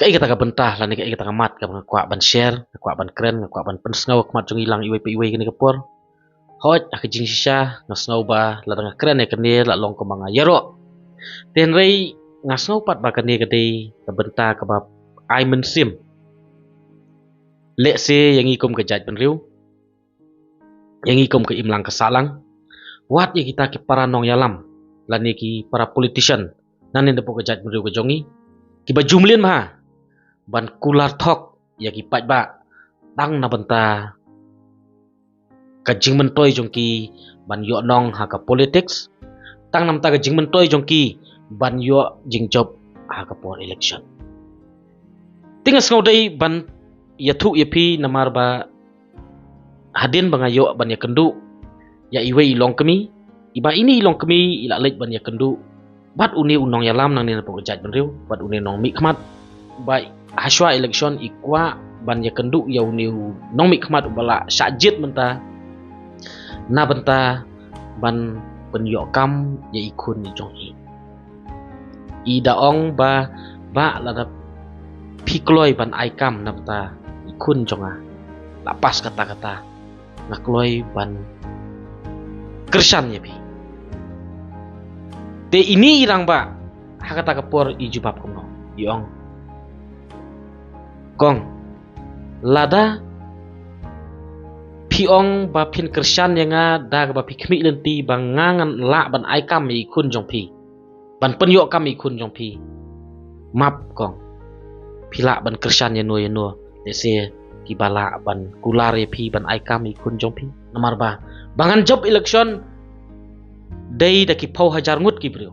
Kai kata ka bentah lah ni kai kata ka mat ka kuak ban share, kuak ban keren, kuak ban pensngau kmat jong ilang iwe pe iwe kini kapor. Hoj ak jing shisha ngasngau ba la dang keren ne kene la long ko manga yero. Ten rei ngasngau pat ba kene kede ka bentah ka ba ai men sim. Lek se yang ikom ke jaj penriu. Yang ikom ke imlang ke salang. Wat ye kita ki para nong yalam. Lani ki para politician. Nani depo ke jaj penriu ke jongi. Ki ba jumlin ma. Ban kular thok ya ki pat ba tang na banta ka jing mentoi jongki ban yo nong ha ka politics tang nam ta ka jing mentoi jongki ban yo jing job ha ka por election tingas ngau dai ban ya thu ya pi namar ba hadin banga yo ban ya kendu ya iwe ilong kemi iba ini ilong kemi ila lej ban ya kendu bat uni unong ya lam nang ni po jaj ban riu bat uni nong mi khmat bai haswa election ikwa ban ya kendu ya uniu nong mi khmat bala sajit menta na benta ban penyo kam ya ikun ni jong i daong ba la da pikloi ban ai kam na benta ikun jonga lapas kata-kata ngakloi ban kersan ya pi te ini irang ba hakata kapor ijubab kuno yong kong lada piong ba pin kersan yang ada ba pi khmi lenti bangangan la ban ai kam mi kun jong pi ban penyo kam mi kun jong pi map kong pila ban kersan ya no dese ki bala ban kular ya pi ban ai kam mi kun jong pi nomor ba bangan job election dei da ki pau hajar ngut ki brio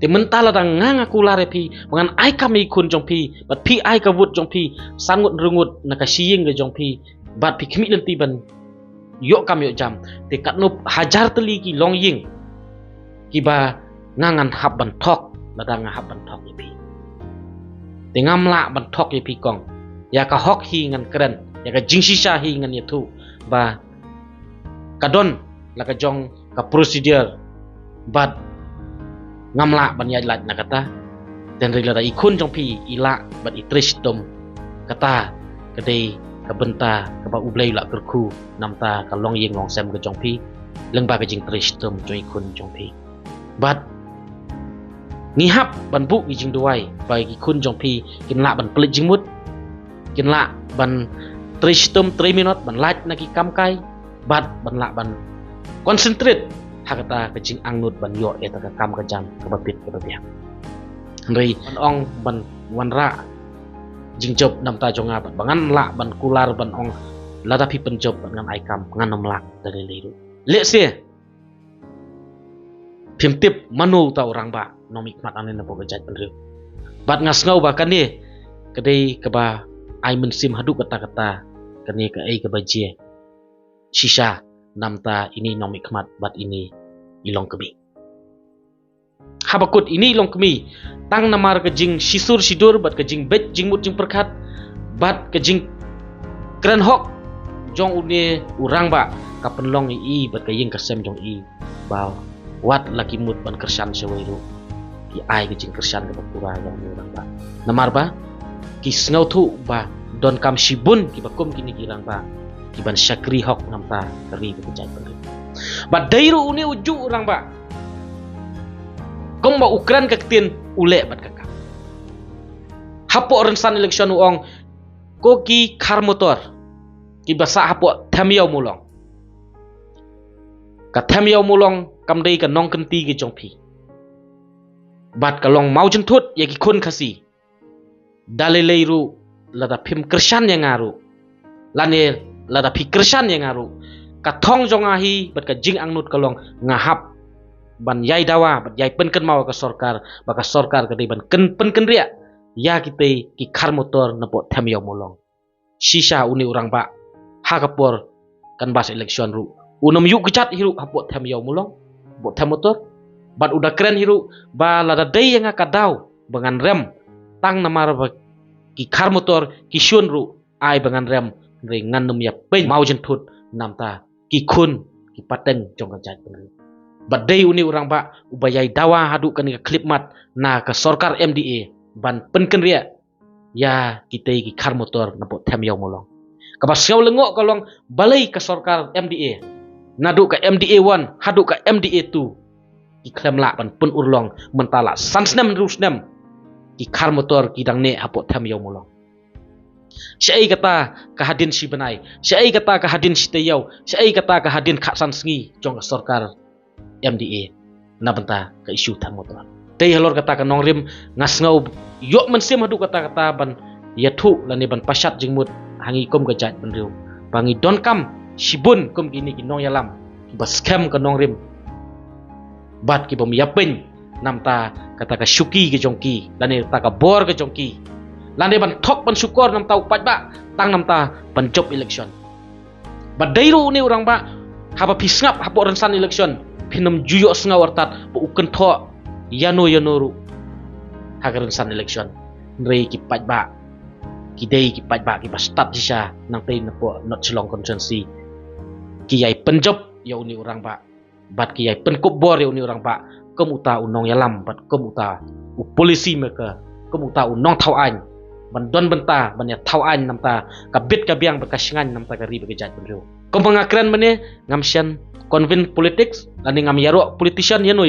te mentala dang nganga kular ya pi bangan ai kam mi kun jong pi bat pi ai ka wut jong pi sangut rungut na ka siying ge jong pi bat pi khmi lenti ban yo kam yo jam te katnup hajar teli ki long ying ki ba ngangan hab ban thok la dang hab ban thok ye pi te ngamla ban thok ye pi kong ya ka hok hi ngan keren ya ka jingshisha hi ngan ye thu ba kadon la ka jong ka procedure bat ngamla ban ya lat na kata dan rila da ikun jong pi ila bat itrish dom kata kadai ka benta ka ba ublai la kerku namta ka long yeng long sem ka jong pi leng ba ka jing trish dom jong ikun jong pi bat ngihap ban bu gi jing duai ba gi kun jong pi kin la ban plit jing mut kin la ban trish dom 3 minute ban lach na ki kam kai bat ban la ban concentrate hakata ka jing angnut ban yo eta ka kam ka jam ka ba pit ka ba biak rei ban ong ban wanra jing job nam ta jonga ban bangan la ban kular ban ong lada pi pen job ban ngam ai kam ngan nom lak dari liru le se phim tip manu ta orang ba nomik mat anen na boga jaj ban riu bat ngas ngau ba kan ni kadai ka ba ai men sim hadu kata-kata kan ni ka ai ka ba je shisha namta ini nomik mat bat ini ilong kemi habakut ini ilong kemi tang namar ke jing sisur sidur bat ke jing bet jing mut jing perkat bat ke jing keren hok jong une urang ba ka penlong i bat ke ying kesem jong i ba wat laki mut ban kersan sewairu ki ai ke jing kersan ke pura jong urang ba namar ba ki snau thu ba don kam shibun ki bakum kini kirang ba ki ban syakri hok namta kari ke jaj ban bat dairu une uju urang ba kong ba ukran kaktin ule bat kakak hapo rensan election uong ko ki khar motor ki basa hapo thamyau mulong ka thamyau mulong kam dei ka nong kenti ki jongpi bat ka long mau jen thut ya ki khun khasi daleleiru lada phim kersan yang ngaru lane lada phi kersan yang ngaru ka thong jonga hi bat ka jing angnut ka long ngahap ban yai dawa bat yai penken mau ka sorkar ka ban ken penken ria ya kite ki khar motor napo thamyau molong shisha uni urang ba ha kapor kan bas election ru unam yu kechat hiru hapo thamyau molong bo tham motor bat udah keren hiru ba lada dei yang ka daw bangan rem tang namar ba ki khar motor ki shun ru ai bangan rem re ngan num ya pen mau jen thut namta ki khun ki pateng jong ka jaj badai uni orang ba ubayai dawa hadu kan ka klip mat na ka sorkar MDA ban penken ria ya kita ki kar motor napok tem yaw molong kaba sew lengok kalong balai ke sarkar MDA nadu ka MDA 1 hadu ka MDA 2 ki klem la ban pun urlong mentala sansnem rusnem ki kar motor ki dang ne apok tem yaw molong syai kata kahadin si benai syai kata kahadin si tayau syai kata kahadin khak san sngi jong ka sarkar MDA na benta ka isu tem motor tei halor kata ka nongrim ngas ngau yok mensim hadu kata-kata ban yathu lani ban pasat jingmut hangi kom ka jat ban riu bangi don kam sibun kom gini ki nong yalam bas scam ka nongrim bat ki bom yapin namta kata ka syuki ke jongki lani ta ka bor ke jongki lani ban thok ban syukur namta upat ba tang namta ban job election badairu ni orang ba haba pisngap hapo rensan election pinam juyo snga wartat bu uken tho yano hagaran san election rei ki pat ba ki dei ki pat ba ki ba start sisa nang tei na po not chlong constituency ki yai penjob ya uni orang ba bat ki yai penkop bor ya uni orang ba kemuta unong yalam bat kemuta u polisi mereka kemuta unong thau an ban don benta ban ya thau an namta ka bit ka biang bakasingan namta ka ri bakajat benru kompangakran mane ngamsian convin politics lani ngam yaro politician yano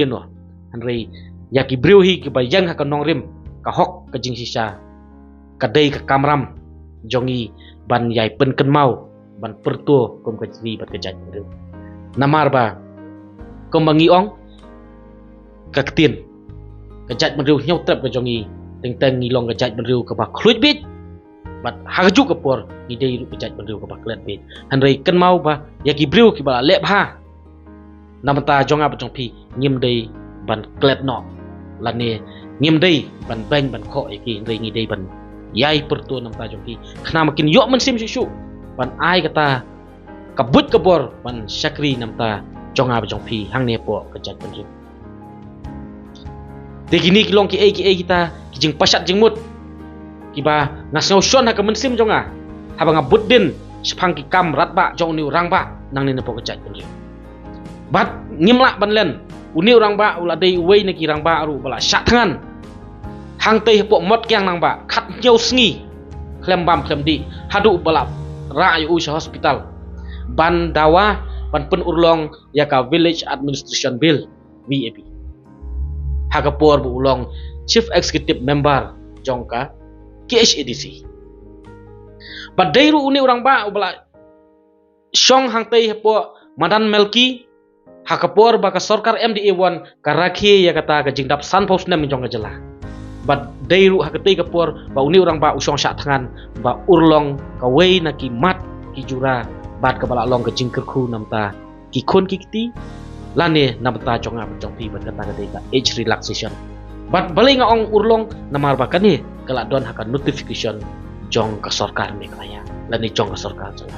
hanrei yaki briuhi ki bayang ha kanong rim ka hok ka jing sisa ka dei ka kamram jongi ban yai pen ken mau ban pertu kom ka jri bat ka jat namar ba kom bangi ong ka ktin ka jat benru nyau trap ka jongi teng teng ngilong ka jat benru ka ba khluit bit bat haju ka por ni dei ru ka jat benru ka ba klet bit hanrei ken mau ba yaki briu ki ba lep ha namta jonga ba jong pi nyim dei ban klet no lani ngim dei ban bang ban kho iki rei ngi dei ban yai pertu nam ta jongki khna makin yok mensim shu ban ai kata kabut kabor ban syakri nam ta jonga ba jongpi hang ne po kejat ban rim de gini kilong ki ai kita ki jing pasat jing mut ki ba ngasau shon ha ka mensim jonga ha ba ngabut din sepang ki kam rat ba jong ni orang ba nang ne po kejat ban rim bat ngimla ban len uni orang ba ula dei wei na kirang ba aru bala syak tangan hang tei pok mot kyang nang ba khat nyau sngi klem bam klem di hadu bala ra yu usha hospital ban dawa ban pen urlong ya ka village administration bill VAB hagapor bu ulong chief executive member jongka KHADC badairu uni orang ba bala syong hang tei pok madan melki hakapor baka sarkar MDA 1 karakhi ya kata ka jingdap san post nem jong jela bad dairu hakatei kapor ba uni orang ba usong syak tangan ba urlong ka wei na ki mat ki jura bad ka bala long ka jingker khu namta ki khon ki kiti lane namta jonga jong pi bat kata ka age relaxation bad balai nga ong urlong namar ba kani kala don haka notification jong ka sarkar me kaya lane jong ka sarkar jela